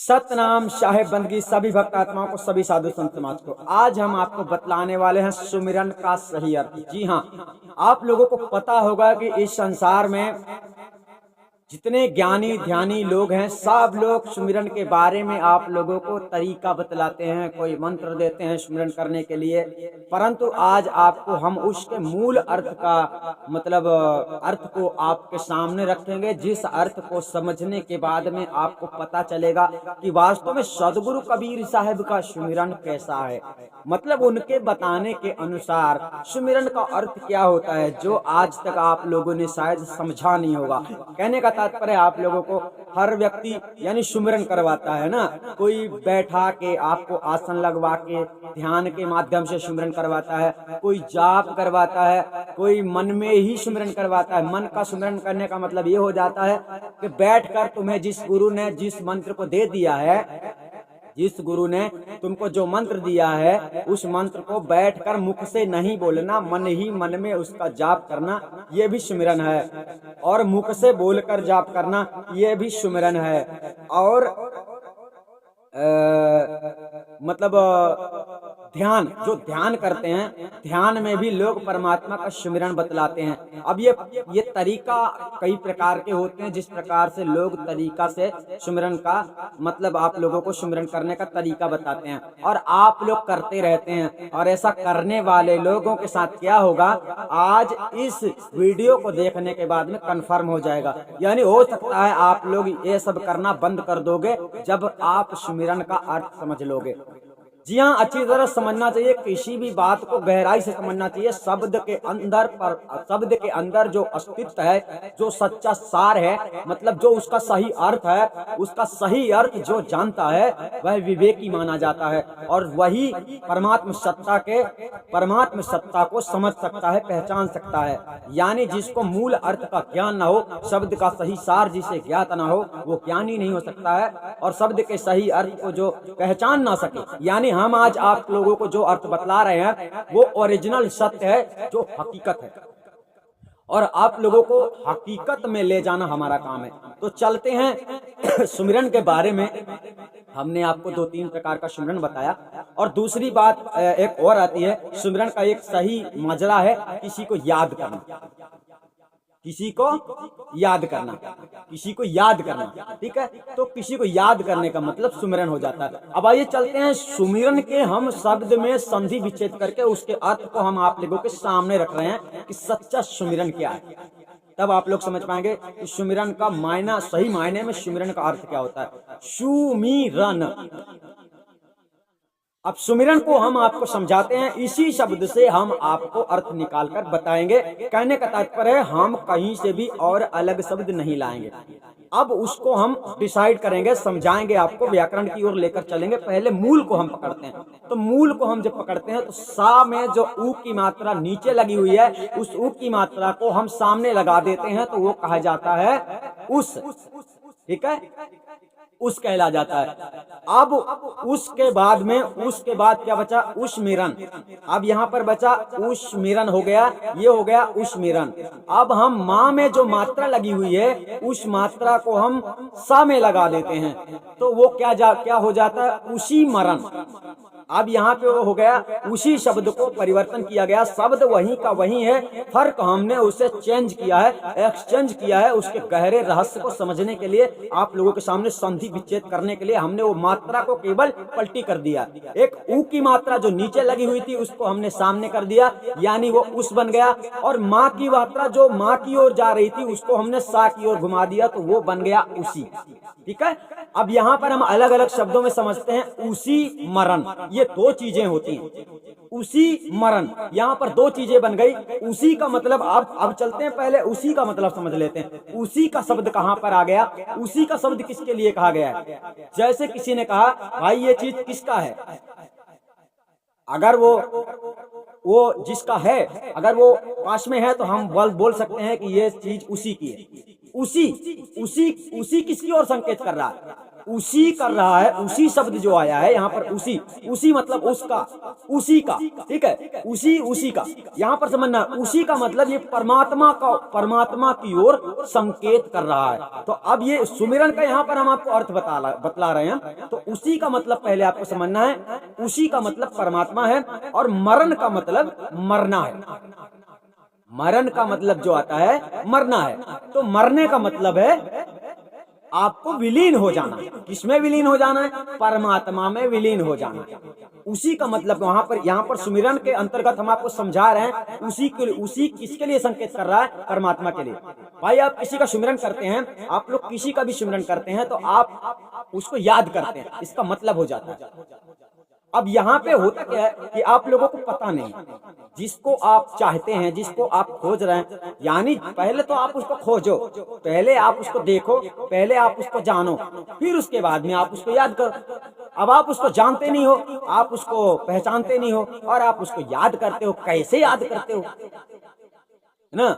सतनाम साहेब बंदगी सभी भक्त आत्माओं को, सभी साधु संत समाज को। आज हम आपको बतलाने वाले हैं सुमिरन का सही अर्थ। जी हाँ, आप लोगों को पता होगा कि इस संसार में जितने ज्ञानी ध्यानी लोग हैं, सब लोग सुमिरन के बारे में आप लोगों को तरीका बतलाते हैं, कोई मंत्र देते हैं सुमिरन करने के लिए। परंतु आज आपको हम उसके मूल अर्थ का मतलब अर्थ को आपके सामने रखेंगे, जिस अर्थ को समझने के बाद में आपको पता चलेगा कि वास्तव में सदगुरु कबीर साहब का सुमिरन कैसा है। मतलब उनके बताने के अनुसार सुमिरन का अर्थ क्या होता है, जो आज तक आप लोगों ने शायद समझा नहीं होगा। कहने का तात्पर्य आप लोगों को हर व्यक्ति यानी सुमिरन करवाता है ना, कोई बैठा के आपको आसन लगवा के ध्यान के माध्यम से सुमिरन करवाता है, कोई जाप करवाता है, कोई मन में ही सुमिरन करवाता है। मन का सुमिरन करने का मतलब ये हो जाता है कि बैठकर तुम्हें जिस गुरु ने जिस मंत्र को दे दिया है, जिस गुरु ने तुमको जो मंत्र दिया है, उस मंत्र को बैठकर मुख से नहीं बोलना, मन ही मन में उसका जाप करना, ये भी सुमिरन है। और मुख से बोलकर जाप करना, ये भी सुमिरन है। और मतलब ध्यान, जो ध्यान करते हैं, ध्यान में भी लोग परमात्मा का सुमिरन बतलाते हैं। अब ये तरीका कई प्रकार के होते हैं, जिस प्रकार से लोग तरीका से सुमिरन का मतलब आप लोगों को सुमिरन करने का तरीका बताते हैं, और आप लोग करते रहते हैं। और ऐसा करने वाले लोगों के साथ क्या होगा, आज इस वीडियो को देखने के बाद में कंफर्म हो जाएगा। यानी हो सकता है आप लोग ये सब करना बंद कर दोगे जब आप सुमिरन का अर्थ समझ लोगे। जी हाँ, अच्छी तरह समझना चाहिए, किसी भी बात को गहराई से समझना चाहिए। शब्द के अंदर जो अस्तित्व है, जो सच्चा सार है, मतलब जो उसका सही अर्थ है, उसका सही अर्थ जो जानता है वह विवेकी माना जाता है, और वही परमात्म सत्ता को समझ सकता है, पहचान सकता है। यानी जिसको मूल अर्थ का ज्ञान न हो, शब्द का सही सार जिसे ज्ञात न हो, वो ज्ञानी नहीं हो सकता है। और शब्द के सही अर्थ को जो पहचान ना सके, यानी हम आज आप लोगों को जो अर्थ बतला रहे हैं वो ओरिजिनल सत्य है, जो हकीकत है, और आप लोगों को हकीकत में ले जाना हमारा काम है। तो चलते हैं सुमिरन के बारे में। हमने आपको 2-3 प्रकार का सुमिरन बताया, और दूसरी बात एक और आती है, सुमिरन का एक सही मजरा है किसी को याद करना, किसी को याद करना, किसी को याद करना, ठीक है। तो किसी को याद करने का मतलब सुमिरन हो जाता है। अब आइए चलते हैं सुमिरन के हम शब्द में संधि विच्छेद करके उसके अर्थ को हम आप लोगों के सामने रख रहे हैं कि सच्चा सुमिरन क्या है। तब आप लोग समझ पाएंगे कि सुमिरन का मायना, सही मायने में सुमिरन का अर्थ क्या होता है। सुमिरन, अब सुमिरन को हम आपको समझाते हैं, इसी शब्द से हम आपको अर्थ निकालकर बताएंगे। कहने का तात्पर्य है हम कहीं से भी और अलग शब्द नहीं लाएंगे। अब उसको हम डिसाइड करेंगे, समझाएंगे आपको, व्याकरण की ओर लेकर चलेंगे। पहले मूल को हम पकड़ते हैं। तो मूल को हम जब पकड़ते हैं तो सा में जो ऊ की मात्रा नीचे लगी हुई है, उस ऊ की मात्रा को हम सामने लगा देते हैं, तो वो कहा जाता है उस, ठीक है, उस कहला जाता है। अब उसके बाद में, उसके बाद क्या बचा, उष्मिरन। अब यहाँ पर बचा उष्मिरन हो गया, ये हो गया उष्मिरन। अब हम माँ में जो मात्रा लगी हुई है, उस मात्रा को हम सा में लगा देते हैं, तो वो क्या हो जाता है, उसी मरण। अब यहाँ पे वो हो गया, उसी शब्द को परिवर्तन किया गया, शब्द वही का वही है, फर्क हमने उसे चेंज किया है, एक्सचेंज किया है। उसके गहरे रहस्य को समझने के लिए, आप लोगों के सामने संधि विच्छेद करने के लिए हमने वो मात्रा को केवल पलटी कर दिया। एक ऊ की मात्रा जो नीचे लगी हुई थी, उसको हमने सामने कर दिया, यानी वो उस बन गया। और माँ की मात्रा जो माँ की ओर जा रही थी, उसको हमने सा की ओर घुमा दिया, तो वो बन गया उसी, ठीक है। अब यहाँ पर हम अलग अलग शब्दों में समझते हैं, उसी मरण, ये 2 चीजें होती हैं। उसी मरण, यहाँ पर 2 चीजें बन गई। उसी का मतलब, अब चलते हैं, पहले उसी का मतलब समझ लेते हैं। उसी का शब्द कहाँ पर आ गया, उसी का शब्द किसके लिए कहा गया है। जैसे किसी ने कहा, भाई ये चीज किसका है, अगर वो जिसका है, अगर वो पास में है, तो हम बोल सकते हैं कि ये चीज उसी की है। उसी किसकी ओर संकेत कर रहा है, उसी कर रहा है, उसी शब्द जो आया है यहाँ पर, उसी, उसी मतलब उसका, उसी का, ठीक है, उसी का यहाँ पर समझना। उसी का मतलब ये परमात्मा का, परमात्मा की ओर संकेत कर रहा है। तो अब ये सुमिरन का यहाँ पर हम आपको अर्थ बतला रहे हैं। तो उसी का मतलब पहले आपको समझना है, उसी का मतलब परमात्मा है, और मरण का मतलब मरना है। मरण का मतलब जो आता है मरना है। तो मरने का मतलब है आपको विलीन हो जाना। किसमें विलीन हो जाना है? परमात्मा में विलीन हो जाना। उसी का मतलब वहां पर, यहाँ पर सुमिरन के अंतर्गत हम आपको समझा रहे हैं, उसी के लिए, उसी किसके लिए संकेत कर रहा है? परमात्मा के लिए। भाई आप किसी का सुमिरन करते हैं, आप लोग किसी का भी सुमिरन करते हैं तो आप उसको याद करते हैं, इसका मतलब हो जाता है। अब यहाँ पे होता क्या है कि आप लोगों को पता नहीं, जिसको आप चाहते हैं, जिसको आप खोज रहे हैं, यानी पहले तो आप उसको खोजो, पहले आप उसको देखो, पहले आप उसको जानो, फिर उसके बाद में आप उसको याद करो। अब आप उसको जानते नहीं हो, आप उसको पहचानते नहीं हो, और आप उसको याद करते हो। कैसे याद करते हो ना?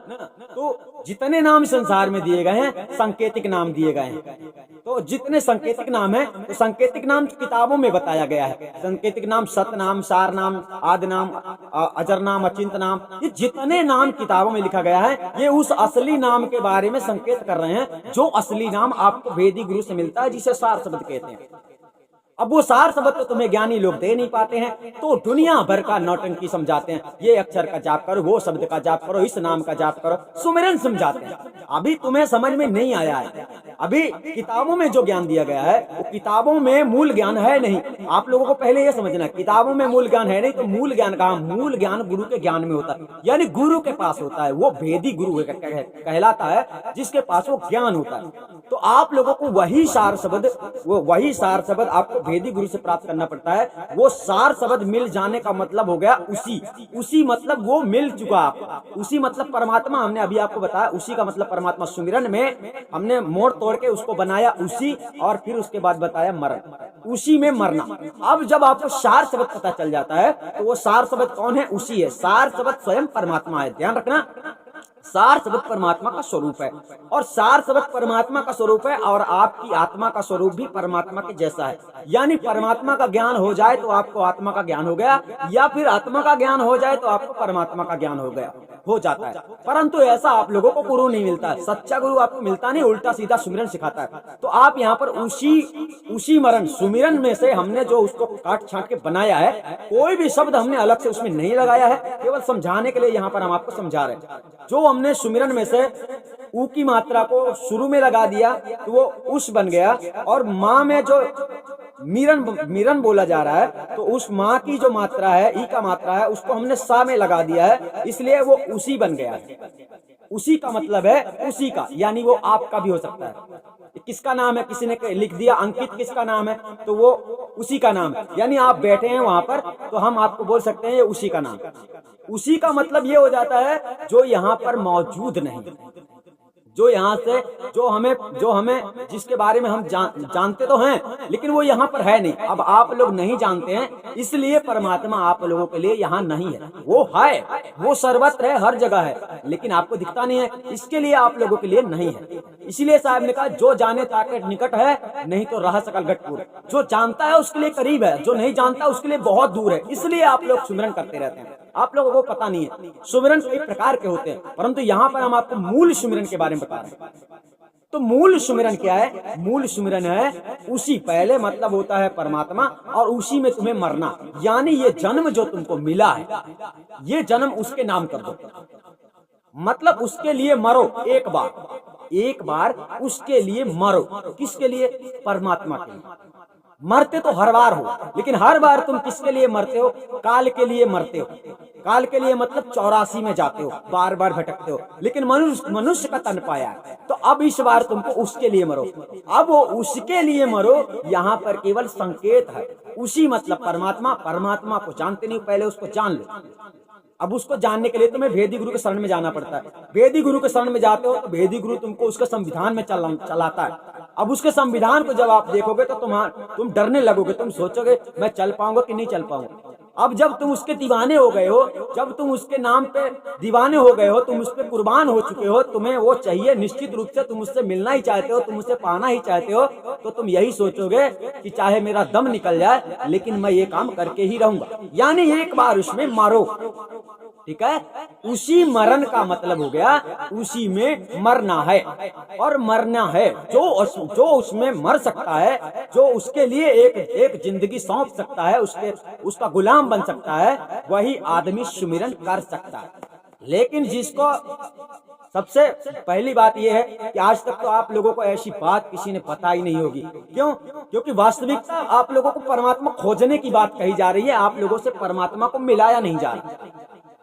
तो जितने नाम संसार में दिए गए हैं, सांकेतिक नाम दिए गए हैं। तो जितने सांकेतिक नाम है, तो सांकेतिक नाम किताबों में बताया गया है। सांकेतिक नाम सत नाम, सार नाम, आदि नाम, अजर नाम, अचिंत नाम, ये जितने नाम किताबों में लिखा गया है, ये उस असली नाम के बारे में संकेत कर रहे हैं, जो असली नाम आपको वेदी गुरु से मिलता है, जिसे सार शब्द कहते हैं। अब वो सार शब्द तो तुम्हें ज्ञानी लोग दे नहीं पाते हैं, तो दुनिया भर का नौटंकी समझाते हैं। ये अक्षर का जाप करो, वो शब्द का जाप करो, इस नाम का जाप करो, सुमिरन समझाते हैं। अभी तुम्हें समझ में नहीं आया है। अभी किताबों में जो ज्ञान दिया गया है, वो किताबों में मूल ज्ञान है नहीं। आप लोगों को पहले ये समझना, किताबों में मूल ज्ञान है नहीं, तो मूल ज्ञान कहाँ? मूल ज्ञान गुरु के ज्ञान में होता है, यानी गुरु के पास होता है। वो भेदी गुरु कहलाता है, जिसके पास वो ज्ञान होता है। तो आप लोगों को वही सार शब्द, वही सार शब्द आपको भेदी गुरु से प्राप्त करना पड़ता है। वो सार शब्द मिल जाने का मतलब हो गया उसी, उसी मतलब वो मिल चुका आपको। उसी मतलब परमात्मा, हमने अभी आपको बताया, उसी का मतलब परमात्मा। सुमिरन में हमने मोड़ तोड़ के उसको बनाया उसी, और फिर उसके बाद बताया मरण, उसी में मरना। अब जब आपको सार शब्द पता चल जाता है, तो वो सार शब्द कौन है? उसी है। सार शब्द स्वयं परमात्मा है, ध्यान रखना। सार शब्द परमात्मा का स्वरूप है, और सार शब्द परमात्मा का स्वरूप है, और आपकी आत्मा का स्वरूप भी परमात्मा के जैसा है। यानी परमात्मा का ज्ञान हो जाए तो आपको आत्मा का ज्ञान हो गया, या फिर आत्मा का ज्ञान हो जाए तो आपको परमात्मा का ज्ञान हो जाता है। परंतु ऐसा आप लोगों को गुरु नहीं मिलता है। सच्चा गुरु आपको मिलता नहीं, उल्टा सीधा सुमिरन सिखाता है। तो आप यहाँ पर उसी मरण, सुमिरन में से हमने जो उसको काट छाट के बनाया है, कोई भी शब्द हमने अलग से उसमें नहीं लगाया है, केवल समझाने के लिए यहाँ पर हम आपको समझा रहे हैं। जो हमने सुमिरन में से ऊ की मात्रा को शुरू में लगा दिया, तो वो उस बन गया, और माँ में जो मिरन बोला जा रहा है, तो उस माँ की जो मात्रा है, ई का मात्रा है, उसको हमने सा में लगा दिया है, इसलिए वो उसी बन गया है। उसी का मतलब है उसी का, यानी वो आपका भी हो सकता है। किसका नाम है? किसी ने लिख दिया अंकित किसका नाम है, तो वो उसी का नाम है। यानी आप बैठे हैं वहां पर, तो हम आपको बोल सकते हैं ये उसी का नाम। उसी का मतलब ये हो जाता है जो यहाँ पर मौजूद नहीं, जो यहाँ से, जो हमें जिसके बारे में हम जानते तो हैं, लेकिन वो यहाँ पर है नहीं। अब आप लोग नहीं जानते हैं, इसलिए परमात्मा आप लोगों के लिए यहाँ नहीं है। वो है, वो सर्वत्र है, हर जगह है, लेकिन आपको दिखता नहीं है, इसके लिए आप लोगों के लिए नहीं है। इसीलिए साहब ने कहा, जो जाने ताके निकट है, नहीं तो रहा सकल गठपुर। जो जानता है उसके लिए करीब है, जो नहीं जानता उसके लिए बहुत दूर है। इसलिए आप लोग सुमिरन करते रहते हैं, आप लोगों को पता नहीं है। सुमिरन कई प्रकार के होते हैं, परंतु यहाँ पर हम आपको मूल सुमिरन के बारे में बता रहे हैं। तो मूल सुमिरन क्या है? मूल सुमिरन है उसी, पहले मतलब होता है परमात्मा, और उसी में तुम्हें मरना। यानी ये जन्म जो तुमको मिला है, ये जन्म उसके नाम कर दो, मतलब उसके लिए मरो एक बार उसके लिए मरो। किसके लिए? परमात्मा के लिए। मरते तो हर बार हो, लेकिन हर बार तुम किसके लिए मरते हो? काल के लिए मरते हो। काल के लिए मतलब 84 में जाते हो, बार बार भटकते हो, लेकिन मनुष्य का तन पाया है, तो अब इस बार तुमको उसके लिए मरो। अब वो उसके लिए मरो, यहाँ पर केवल संकेत है। उसी मतलब परमात्मा को जानते नहीं, पहले उसको जान लो। अब उसको जानने के लिए तुम्हें भेदी गुरु के शरण में जाना पड़ता है। भेदी गुरु के शरण में जाते हो तो भेदी गुरु तुमको उसके संविधान में चलाता है। अब उसके संविधान को जब आप देखोगे तो तुम डरने लगोगे, तुम सोचोगे मैं चल पाऊंगा कि नहीं चल पाऊंगा। अब जब तुम उसके दीवाने हो गए हो, जब तुम उसके नाम पे दीवाने हो गए हो, तुम उस पे कुर्बान हो चुके हो, तुम्हें वो चाहिए, निश्चित रूप से तुम उससे मिलना ही चाहते हो, तुम उससे पाना ही चाहते हो, तो तुम यही सोचोगे कि चाहे मेरा दम निकल जाए लेकिन मैं ये काम करके ही रहूंगा। यानी एक बार उसमें मारो, ठीक है। उसी मरण का मतलब हो गया उसी में मरना है, और मरना है जो उसमें मर सकता है, जो उसके लिए एक जिंदगी सौंप सकता है, उसका गुलाम बन सकता है, वही आदमी सुमिरन कर सकता है। लेकिन जिसको सबसे पहली बात यह है कि आज तक तो आप लोगों को ऐसी बात किसी ने पता ही नहीं होगी। क्यों? क्योंकि वास्तविकता आप लोगों को परमात्मा खोजने की बात कही जा रही है, आप लोगों से परमात्मा को मिलाया नहीं जा रहा।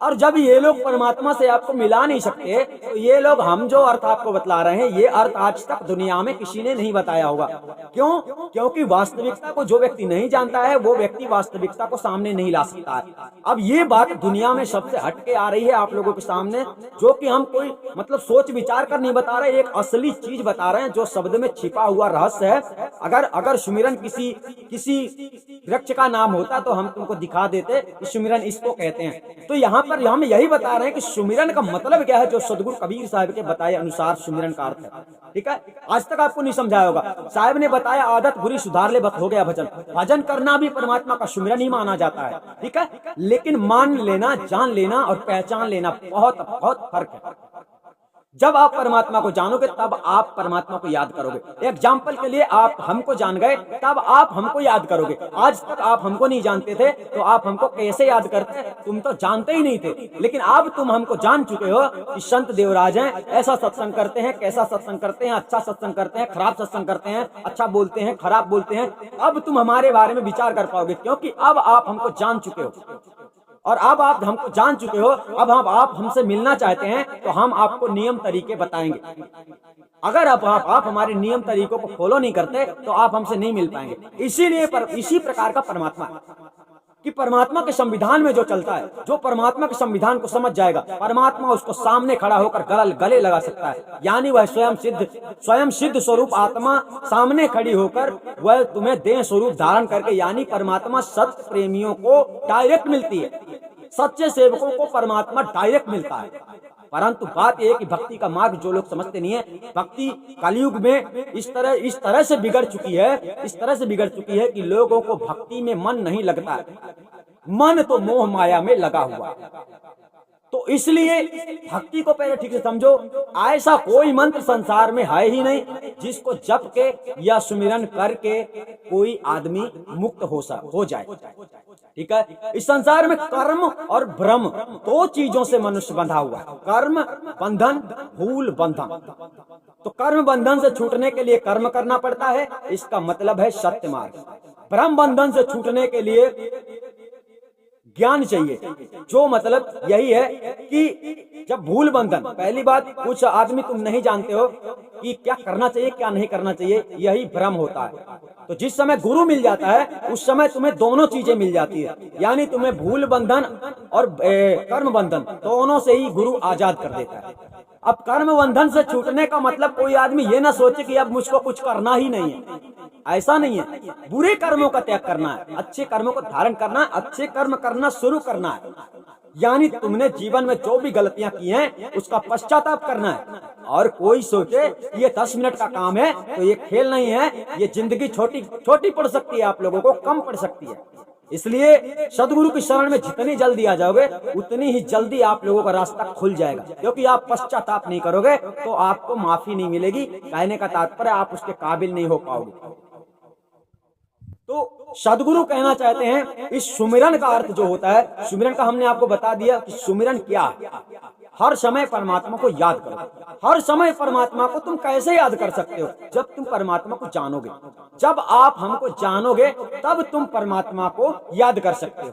और जब ये लोग परमात्मा से आपको मिला नहीं सकते, तो ये लोग हम जो अर्थ आपको बतला रहे हैं, ये अर्थ आज तक दुनिया में किसी ने नहीं बताया होगा। क्यों? क्योंकि वास्तविकता को जो व्यक्ति नहीं जानता है, वो व्यक्ति वास्तविकता को सामने नहीं ला सकता है। अब ये बात दुनिया में सबसे हटके आ रही है आप लोगों के सामने, जो कि हम कोई मतलब सोच विचार कर नहीं बता रहे, एक असली चीज बता रहे हैं जो शब्द में छिपा हुआ रहस्य है। अगर सुमिरन किसी वृक्ष का नाम होता तो हम तुमको दिखा देते कि सुमिरन इसको कहते हैं। तो यहाँ पर हम यही बता रहे हैं कि सुमिरन का मतलब क्या है, जो सदगुरु कबीर साहब के बताए अनुसार सुमिरन का अर्थ है। ठीक है, आज तक आपको नहीं समझाया होगा। साहब ने बताया आदत बुरी सुधार ले, हो गया भजन। भजन करना भी परमात्मा का सुमिरन ही माना जाता है, ठीक है। लेकिन मान लेना, जान लेना और पहचान लेना बहुत बहुत फर्क है। जब आप परमात्मा को जानोगे तब आप परमात्मा को याद करोगे। एग्जाम्पल के लिए आप हमको जान गए तब आप हमको याद करोगे। आज तक आप हमको नहीं जानते थे तो आप हमको कैसे याद करते? तुम तो जानते ही नहीं थे। लेकिन अब तुम हमको जान चुके हो कि संत देवराज हैं, ऐसा सत्संग करते हैं, कैसा सत्संग करते हैं, अच्छा सत्संग करते हैं, खराब सत्संग करते हैं, अच्छा बोलते हैं, खराब बोलते हैं। अब तुम हमारे बारे में विचार कर पाओगे, क्योंकि अब आप हमको जान चुके हो। और अब आप हमको जान चुके हो, अब आप हमसे मिलना चाहते हैं तो हम आपको नियम तरीके बताएंगे। अगर आप हमारे नियम तरीकों को फॉलो नहीं करते तो आप हमसे नहीं मिल पाएंगे। इसीलिए इसी प्रकार का परमात्मा कि परमात्मा के संविधान में जो चलता है, जो परमात्मा के संविधान को समझ जाएगा, परमात्मा उसको सामने खड़ा होकर गले लगा सकता है। यानी वह स्वयं सिद्ध स्वरूप आत्मा सामने खड़ी होकर वह तुम्हें देह स्वरूप धारण करके, यानी परमात्मा सत्य प्रेमियों को डायरेक्ट मिलती है, सच्चे सेवकों को परमात्मा डायरेक्ट मिलता है। परंतु बात यह है कि भक्ति का मार्ग जो लोग समझते नहीं है, भक्ति कलयुग में इस तरह से बिगड़ चुकी है कि लोगों को भक्ति में मन नहीं लगता है, मन तो मोह माया में लगा हुआ। तो इसलिए भक्ति को पहले ठीक से समझो। ऐसा कोई मंत्र संसार में है ही नहीं जिसको जप के या सुमिरन करके कोई आदमी मुक्त हो जाए, ठीक है। इस संसार में कर्म और भ्रम दो चीजों से मनुष्य बंधा हुआ है, कर्म बंधन, भूल बंधन। तो कर्म बंधन से छूटने के लिए कर्म करना पड़ता है, इसका मतलब है सत्य मार्ग। भ्रम बंधन से छूटने के लिए ज्ञान चाहिए, जो मतलब यही है कि जब भूल बंधन, पहली बात कुछ आदमी तुम नहीं जानते हो कि क्या करना चाहिए क्या नहीं करना चाहिए, यही भ्रम होता है। तो जिस समय गुरु मिल जाता है उस समय तुम्हें दोनों चीजें मिल जाती है, यानी तुम्हें भूल बंधन और कर्म बंधन दोनों से ही गुरु आजाद कर देता है। अब कर्म बंधन से छूटने का मतलब कोई आदमी ये ना सोचे कि अब मुझको कुछ करना ही नहीं है, ऐसा नहीं है। बुरे कर्मों का त्याग करना है, अच्छे कर्मों को धारण करना है, अच्छे कर्म करना शुरू करना है। यानी तुमने जीवन में जो भी गलतियां की हैं उसका पश्चाताप करना है। और कोई सोचे ये 10 मिनट का काम है तो ये खेल नहीं है, ये जिंदगी छोटी पड़ सकती है, आप लोगों को कम पड़ सकती है। इसलिए सदगुरु की शरण में जितनी जल्दी आ जाओगे उतनी ही जल्दी आप लोगों का रास्ता खुल जाएगा, क्योंकि आप पश्चाताप नहीं करोगे तो आपको माफी नहीं मिलेगी। कहने का तात्पर्य आप उसके काबिल नहीं हो पाओगे। तो सदगुरु कहना चाहते हैं इस सुमिरन का अर्थ जो होता है, सुमिरन का हमने आपको बता दिया कि सुमिरन क्या है। हर समय परमात्मा को याद करो। हर समय परमात्मा को तुम कैसे याद कर सकते हो? जब तुम परमात्मा को जानोगे। जब आप हमको जानोगे तब तुम परमात्मा को याद कर सकते हो।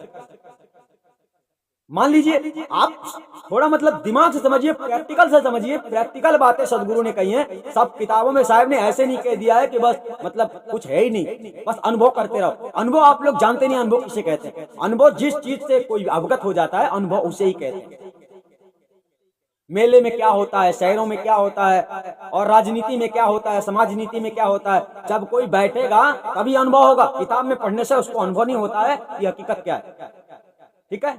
मान लीजिए आप थोड़ा मतलब दिमाग से समझिए, प्रैक्टिकल से समझिए। प्रैक्टिकल बातें सदगुरु ने कही हैं, सब किताबों में साहब ने ऐसे नहीं कह दिया है कि बस मतलब कुछ है ही नहीं, बस अनुभव करते रहो। अनुभव आप लोग जानते नहीं अनुभव किसे कहते हैं। अनुभव जिस चीज से कोई अवगत हो जाता है अनुभव उसे ही कहते हैं। मेले में क्या होता है, शहरों में क्या होता है, और राजनीति में क्या होता है, समाज नीति में क्या होता है, जब कोई बैठेगा तभी अनुभव होगा। किताब में पढ़ने से उसको अनुभव नहीं होता है कि हकीकत क्या है। ठीक है।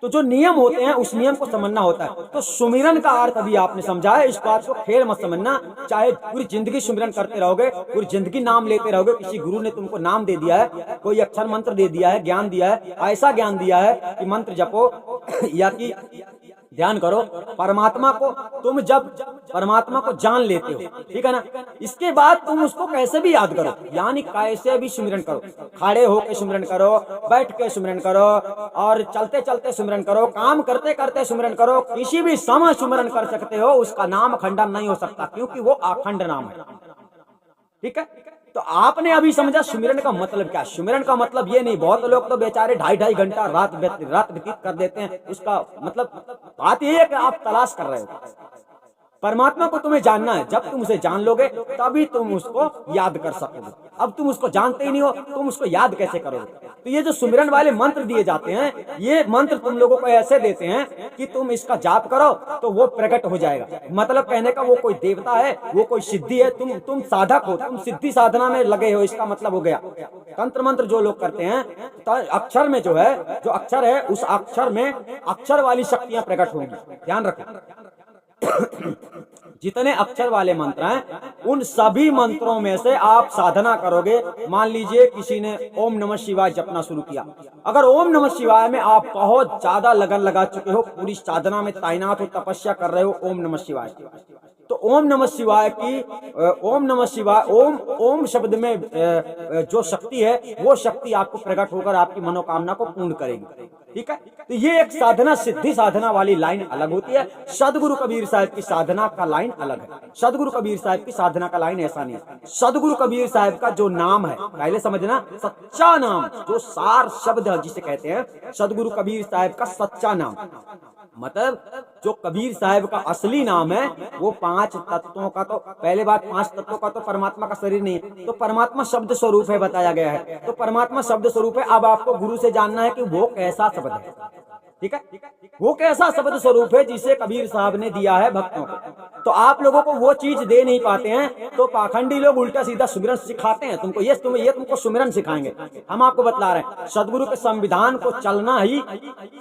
तो जो नियम होते हैं उस नियम को समझना होता है। तो सुमिरन का अर्थ अभी आपने समझा है, इस बात को खेल मत समझना। चाहे पूरी जिंदगी सुमिरन करते रहोगे, पूरी जिंदगी नाम लेते रहोगे, किसी गुरु ने तुमको नाम दे दिया है, कोई अक्षर मंत्र दे दिया है, ज्ञान दिया है, ऐसा ज्ञान दिया है कि मंत्र जपो या कि ध्यान करो, परमात्मा को तुम जब परमात्मा को जान लेते हो, ठीक है ना, इसके बाद तुम उसको कैसे भी याद करो, यानी कैसे भी सुमिरन करो, खड़े होके सुमिरन करो, बैठ के सुमिरन करो, और चलते चलते सुमिरन करो, काम करते करते सुमिरन करो, किसी भी समय सुमिरन कर सकते हो, उसका नाम खंडन नहीं हो सकता, क्योंकि वो अखंड नाम है। ठीक है। तो आपने अभी समझा सुमिरन का मतलब क्या। सुमिरन का मतलब ये नहीं, बहुत लोग तो बेचारे 2.5 घंटा रात व्यतीत कर देते हैं। उसका मतलब बात ये है कि आप तलाश कर रहे हो परमात्मा को, तुम्हें जानना है। जब तुम उसे जान लोगे तभी तुम उसको याद कर सकोगे। अब तुम उसको जानते ही नहीं हो, तुम उसको याद कैसे करोगे। तो ये जो सुमिरन वाले मंत्र दिए जाते हैं, ये मंत्र तुम लोगों को ऐसे देते हैं कि तुम इसका जाप करो तो वो प्रकट हो जाएगा। मतलब कहने का वो कोई देवता है, वो कोई सिद्धि है, तुम साधक हो, तुम सिद्धि साधना में लगे हो, इसका मतलब हो गया। तंत्र मंत्र जो लोग करते हैं, अक्षर में जो है, जो अक्षर है, उस अक्षर में अक्षर वाली शक्तियां प्रकट होंगी। ध्यान रखो जितने अक्षर वाले मंत्र हैं, उन सभी मंत्रों में से आप साधना करोगे। मान लीजिए किसी ने ओम नमः शिवाय जपना शुरू किया, अगर ओम नमः शिवाय में आप बहुत ज्यादा लगन लगा चुके हो, पूरी साधना में तैनात हो, तपस्या कर रहे हो ओम नमः शिवाय, तो ओम नमः शिवाय की ओम नमः शिवाय, ओम शब्द में जो शक्ति है, वो शक्ति आपको प्रकट होकर आपकी मनोकामना को पूर्ण करेगी। ठीक है। तो ये एक साधना, सिद्धि साधना वाली लाइन अलग होती है। सदगुरु कबीर साहब की साधना का लाइन अलग है। सदगुरु कबीर साहब की साधना का लाइन ऐसा नहीं है। सदगुरु कबीर साहब का जो नाम है, पहले समझना, सच्चा नाम, जो सार शब्द है जिसे कहते हैं, सदगुरु कबीर साहब का सच्चा नाम, मतलब जो कबीर साहब का असली नाम है, वो 5 तत्वों का, तो पहले बात 5 तत्वों का तो परमात्मा का शरीर नहीं है, तो परमात्मा शब्द स्वरूप है बताया गया है। तो परमात्मा शब्द स्वरूप है। अब आपको गुरु से जानना है कि वो कैसा शब्द है। ठीक है, वो कैसा शब्द स्वरूप है जिसे कबीर साहब ने दिया है भक्तों को। तो आप लोगों को वो चीज दे नहीं पाते हैं, तो पाखंडी लोग उल्टा सीधा सुमिरन सिखाते हैं तुमको। ये तुमको सुमिरन सिखाएंगे। हम आपको बतला रहे हैं, सदगुरु के संविधान को चलना ही,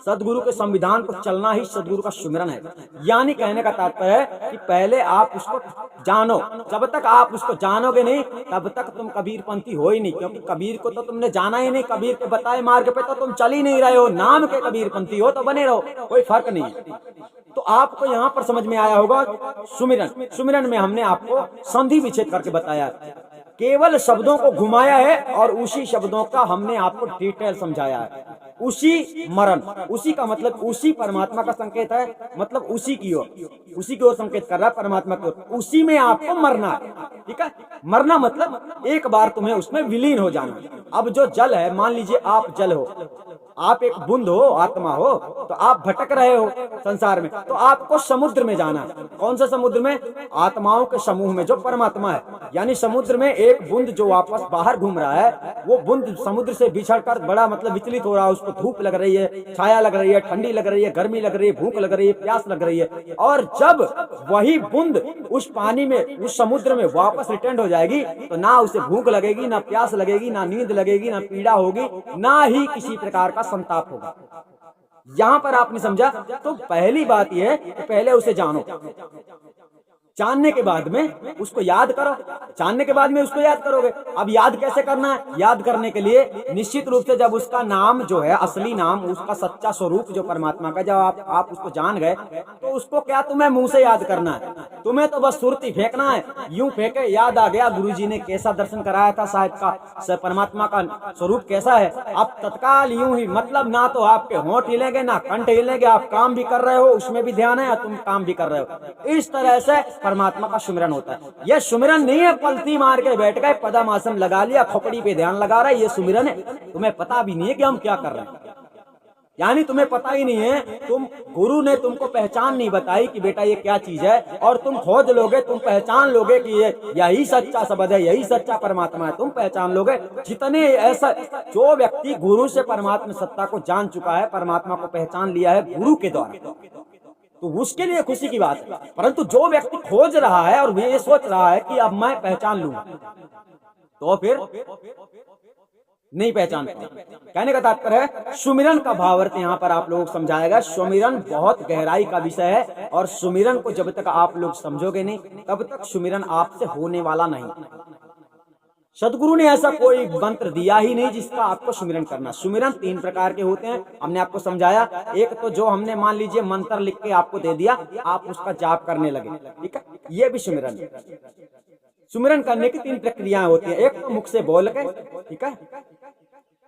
सदगुरु के संविधान को चलना ही सदगुरु का सुमिरन है। यानी कहने का तात्पर्य है कि पहले आप उसको जानो। जब तक आप उसको जानोगे नहीं, तब तक तुम कबीरपंथी हो ही नहीं, क्योंकि कबीर को तो तुमने जाना ही नहीं। कबीर के बताए मार्ग पे तो तुम चल ही नहीं रहे हो। नाम के कबीरपंथी हो तो बने रहो, कोई फर्क नहीं है। तो आपको यहाँ पर समझ में आया होगा सुमिरन। सुमिरन में हमने आपको संधि विच्छेद करके बताया, केवल शब्दों को घुमाया है और उसी शब्दों का हमने आपको डिटेल समझाया है। उसी मरण, उसी का मतलब उसी परमात्मा का संकेत है, मतलब उसी की ओर संकेत कर रहा है परमात्मा की ओर। उसी में आपको मरना है। ठीक है। मरना मतलब एक बार तुम्हें उसमें विलीन हो जाना। अब जो जल है, मान लीजिए आप जल हो, आप एक बूंद हो, आत्मा हो, तो आप भटक रहे हो संसार में, तो आपको समुद्र में जाना है। कौन सा समुद्र में? आत्माओं के समूह में जो परमात्मा है। यानी समुद्र में एक बूंद जो वापस बाहर घूम रहा है, वो बूंद समुद्र से बिछड़कर बड़ा मतलब विचलित हो रहा है। उसको धूप लग रही है, छाया लग रही है, ठंडी लग रही है, गर्मी लग रही है, भूख लग रही है, प्यास लग रही है। और जब वही बूंद उस पानी में, उस समुद्र में वापस रिटर्न हो जाएगी, तो ना उसे भूख लगेगी, ना प्यास लगेगी, ना नींद लगेगी, ना पीड़ा होगी, ना ही किसी प्रकार का संताप होगा। यहां पर आपने समझा। तो पहली बात यह है कि पहले उसे जानो, जानने के बाद में उसको याद करो, जानने के बाद में उसको याद करोगे। अब याद कैसे करना है? याद करने के लिए निश्चित रूप से जब उसका नाम जो है, असली नाम, उसका सच्चा स्वरूप जो परमात्मा का, जब आप उसको जान गए, तो उसको क्या तुम्हें मुंह से याद करना है? तुम्हें तो बस सुरती फेंकना है। यूं फेंके, याद आ गया गुरुजी ने कैसा दर्शन कराया था साहब का, परमात्मा का स्वरूप कैसा है। आप तत्काल यूं ही, मतलब ना तो आपके होंठ हिलेंगे, ना कंठ हिलेंगे, आप काम भी कर रहे हो, उसमें भी ध्यान है, तुम काम भी कर रहे हो। इस तरह से परमात्मा का सुमिरन होता है। यह सुमिरन नहीं है पलती मार के बैठ गए, पद्मासन लगा लिया, खोपड़ी पे ध्यान लगा रहा है, ये सुमिरन है। तुम्हें पता भी नहीं है कि हम क्या कर रहे हैं। यानी तुम्हें पता ही नहीं है, तुम गुरु ने तुमको पहचान नहीं बताई कि बेटा ये क्या चीज है, और तुम खोज लोगे, तुम पहचान लोगे कि ये यही सच्चा शब्द है, यही सच्चा परमात्मा है, तुम पहचान लोगे। जितने ऐसा, जो व्यक्ति गुरु से परमात्मा सत्ता को जान चुका है, परमात्मा को पहचान लिया है गुरु के द्वारा, तो उसके लिए खुशी की बात है। परंतु जो व्यक्ति खोज रहा है और ये सोच रहा है कि अब मैं पहचान लूंगा, तो फिर नहीं पहचान पाओगे। कहने का तात्पर्य है सुमिरन का भावार्थ यहाँ पर आप लोगों को समझाएगा। सुमिरन बहुत गहराई का विषय है और सुमिरन को जब तक आप लोग समझोगे नहीं तब तक सुमिरन आपसे होने वाला नहीं। सदगुरु ने ऐसा कोई मंत्र दिया ही नहीं जिसका आपको सुमिरन करना। सुमिरन 3 प्रकार के होते हैं, हमने आपको समझाया। एक तो जो हमने मान लीजिए मंत्र लिख के आपको दे दिया, आप उसका जाप करने लगे, ठीक है, ये भी सुमिरन है। सुमिरन करने की 3 प्रक्रियाएं होती हैं। एक तो मुख से बोल के, ठीक है,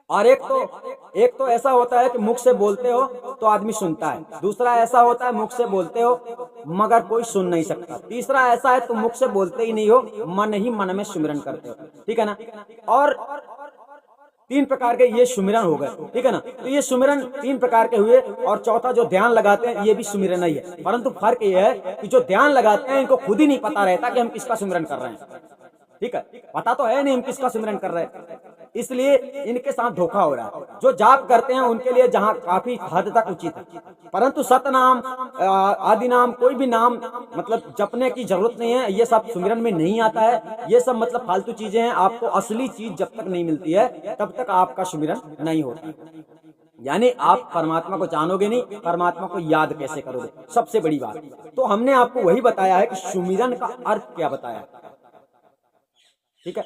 और एक तो ऐसा होता है कि मुख से बोलते हो तो आदमी सुनता है। दूसरा ऐसा होता है मुख से बोलते हो मगर कोई सुन नहीं सकता। तीसरा ऐसा है तुम मुख से बोलते ही नहीं हो, मन ही मन में सुमिरन करते हो, ठीक है ना। और 3 प्रकार के ये सुमिरन हो गए, ठीक है ना। तो ये सुमिरन 3 प्रकार के हुए। और चौथा जो ध्यान लगाते हैं ये भी सुमिरन ही है, परंतु फर्क ये है कि जो ध्यान लगाते हैं इनको खुद ही नहीं पता रहता कि हम किसका सुमिरन कर रहे हैं, ठीक है, पता तो है नहीं हम किसका सुमिरन कर रहे हैं, इसलिए इनके साथ धोखा हो रहा है। जो जाप करते हैं उनके लिए जहाँ काफी हद तक उचित है, परंतु सतनाम आदि नाम कोई भी नाम मतलब जपने की जरूरत नहीं है। ये सब सुमिरन में नहीं आता है, ये सब मतलब फालतू चीजें हैं। आपको असली चीज जब तक नहीं मिलती है तब तक आपका सुमिरन नहीं होता। यानी आप परमात्मा को जानोगे नहीं, परमात्मा को याद कैसे करोगे, सबसे बड़ी बात। तो हमने आपको वही बताया है कि सुमिरन का अर्थ क्या बताया, ठीक है।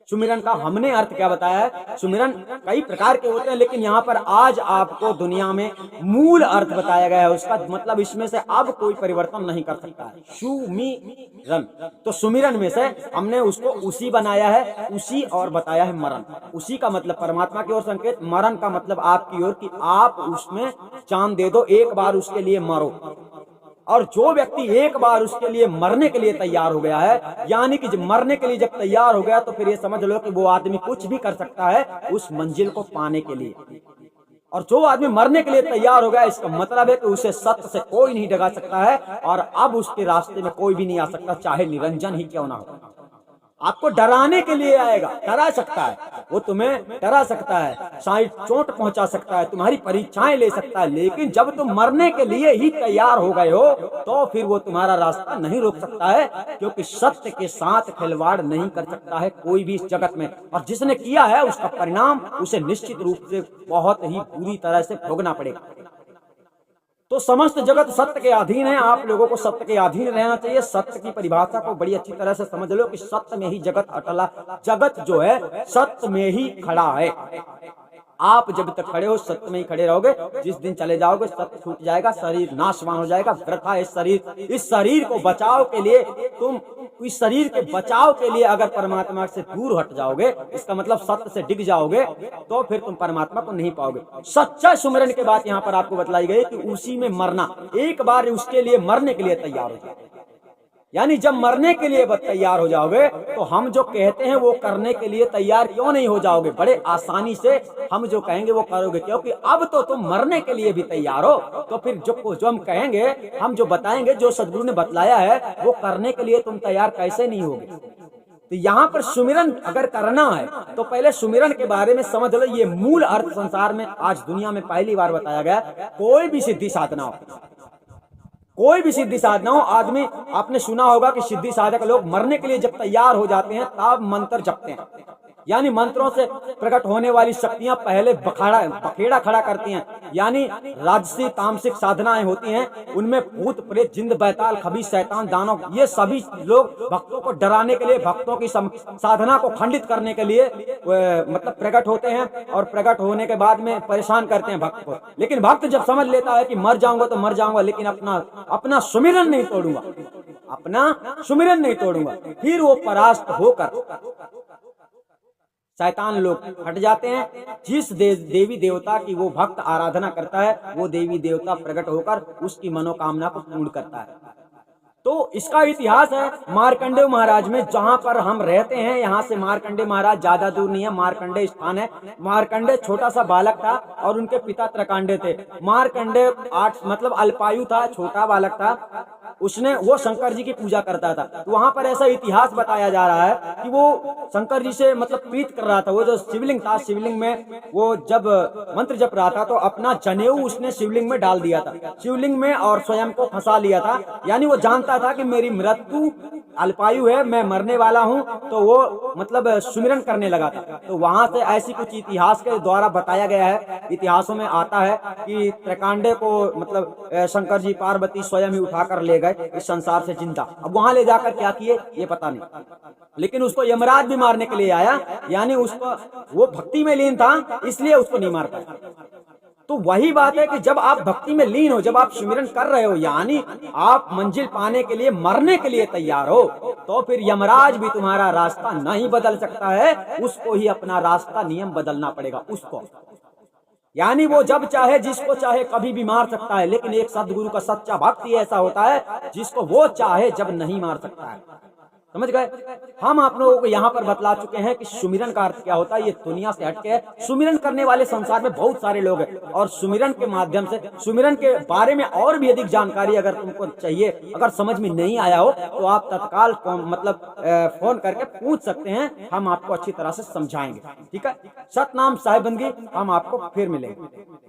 सुमिरन का हमने अर्थ क्या बताया है। सुमिरन कई प्रकार के होते हैं, लेकिन यहाँ पर आज आपको दुनिया में मूल अर्थ बताया गया है। उसका मतलब इसमें से अब कोई परिवर्तन नहीं कर सकता है, सुमिरन। तो सुमिरन में से हमने उसको उसी बनाया है, उसी, और बताया है मरण। उसी का मतलब परमात्मा की ओर संकेत, मरण का मतलब आपकी ओर कि आप उसमें जान दे दो, एक बार उसके लिए मरो। और जो व्यक्ति एक बार उसके लिए मरने के लिए तैयार हो गया है, यानी कि जब मरने के लिए जब तैयार हो गया तो फिर ये समझ लो कि वो आदमी कुछ भी कर सकता है उस मंजिल को पाने के लिए। और जो आदमी मरने के लिए तैयार हो गया इसका मतलब है कि उसे सत्य से कोई नहीं डगा सकता है, और अब उसके रास्ते में कोई भी नहीं आ सकता, चाहे निरंजन ही क्यों ना हो। आपको डराने के लिए आएगा, डरा सकता है वो, तुम्हें डरा सकता है, शायद चोट पहुंचा सकता है, तुम्हारी परीक्षाएं ले सकता है, लेकिन जब तुम मरने के लिए ही तैयार हो गए हो तो फिर वो तुम्हारा रास्ता नहीं रोक सकता है, क्योंकि सत्य के साथ खिलवाड़ नहीं कर सकता है कोई भी इस जगत में। और जिसने किया है उसका परिणाम उसे निश्चित रूप से बहुत ही बुरी तरह से भोगना पड़ेगा। तो समस्त जगत सत्य के अधीन है, आप लोगों को सत्य के अधीन रहना चाहिए। सत्य की परिभाषा को बड़ी अच्छी तरह से समझ लो कि सत्य में ही जगत अटला, जगत जो है सत्य में ही खड़ा है। आप जब तक खड़े हो सत्य में ही खड़े रहोगे, जिस दिन चले जाओगे सत्य छूट जाएगा, शरीर नाशवान हो जाएगा, वृथा है शरीर। इस शरीर को बचाव के लिए तुम, इस शरीर के बचाव के लिए अगर परमात्मा से दूर हट जाओगे, इसका मतलब सत्य से डिग जाओगे, तो फिर तुम परमात्मा को नहीं पाओगे। सच्चा सुमिरन के बाद यहाँ पर आपको बतलाई गई कि उसी में मरना, एक बार उसके लिए मरने के लिए तैयार हो जाओ। यानी जब मरने के लिए तैयार हो जाओगे तो हम जो कहते हैं वो करने के लिए तैयार क्यों नहीं हो जाओगे, बड़े आसानी से हम जो कहेंगे वो करोगे, क्योंकि अब तो तुम मरने के लिए भी तैयार हो। तो फिर जो हम कहेंगे, हम जो बताएंगे, जो सदगुरु ने बतलाया है वो करने के लिए तुम तैयार कैसे नहीं होगे। तो यहाँ पर सुमिरन अगर करना है तो पहले सुमिरन के बारे में समझ लो। ये मूल अर्थ संसार में आज दुनिया में पहली बार बताया गया। कोई भी सिद्धि साधना हो, कोई भी सिद्धि साधना हो, आदमी आपने सुना होगा कि सिद्धि साधक लोग मरने के लिए जब तैयार हो जाते हैं तब मंत्र जपते हैं, यानी मंत्रों से प्रकट होने वाली शक्तियां पहले बखेड़ा खड़ा करती हैं। यानी राजसी तामसिक साधनाएं होती हैं, उनमें भूत प्रेत जिंद बैताल खबीस शैतान दानव, ये सभी लोग भक्तों को डराने के लिए, भक्तों की साधना को खंडित करने के लिए मतलब प्रकट होते हैं, और प्रकट होने के बाद में परेशान करते हैं भक्त को। लेकिन भक्त जब समझ लेता है कि मर जाऊंगा तो मर जाऊंगा, लेकिन अपना सुमिरन नहीं तोड़ूंगा, अपना सुमिरन नहीं तोड़ूंगा, फिर वो परास्त होकर शैतान लोग हट जाते हैं। जिस देवी देवता की वो भक्त आराधना करता है वो देवी देवता प्रकट होकर उसकी मनोकामना को पूर्ण करता है। तो इसका इतिहास है मार्कंडेय महाराज में, जहां पर हम रहते हैं। यहाँ से मार्कंडेय महाराज ज्यादा दूर नहीं है, मार्कंडेय स्थान है। मार्कंडेय छोटा सा बालक था और उनके पिता त्रकांडे थे। मार्कंडेय 8 मतलब अल्पायु था, छोटा बालक था। उसने वो शंकर जी की पूजा करता था। तो वहां पर ऐसा इतिहास बताया जा रहा है कि वो शंकर जी से मतलब प्रीत कर रहा था। वो जो शिवलिंग था, शिवलिंग में वो जब मंत्र जप रहा था तो अपना जनेऊ उसने शिवलिंग में डाल दिया था, शिवलिंग में, और स्वयं को फंसा लिया था। यानी वो जानता था कि मेरी मृत्यु अल्पायु है, मैं मरने वाला हूँ, तो वो मतलब सुमिरन करने लगा था। तो वहां से ऐसी कुछ इतिहास के द्वारा बताया गया है, इतिहासों में आता है कि त्रकांडे को मतलब शंकर जी पार्वती स्वयं ही उठाकर ले गए इस संसार से जिंदा। अब वहां ले जाकर क्या किए ये पता नहीं, लेकिन उसको यमराज भी मारने के लिए आया, यानी उसको वो भक्ति में लीन था इसलिए उसको नहीं मार पाया। तो वही बात है कि जब आप भक्ति में लीन हो, जब आप सुमिरन कर रहे हो, यानी आप मंजिल पाने के लिए, मरने के लिए तैयार हो, तो फिर यमराज भी तुम्हारा रास्ता नहीं बदल सकता है, उसको ही अपना रास्ता नियम बदलना पड़ेगा उसको। यानी वो जब चाहे जिसको चाहे कभी भी मार सकता है, लेकिन एक सदगुरु का सच्चा भक्ति ऐसा होता है जिसको वो चाहे जब नहीं मार सकता है। समझ गए? हम आप लोगों को यहाँ पर बतला चुके हैं कि सुमिरन का अर्थ क्या होता है। ये दुनिया से हटके है। सुमिरन करने वाले संसार में बहुत सारे लोग हैं, और सुमिरन के माध्यम से, सुमिरन के बारे में और भी अधिक जानकारी अगर तुमको चाहिए, अगर समझ में नहीं आया हो तो आप तत्काल मतलब फोन करके पूछ सकते हैं, हम आपको अच्छी तरह से समझाएंगे। ठीक है? सतनाम साहिब बंदगी, हम आपको फिर मिलेंगे।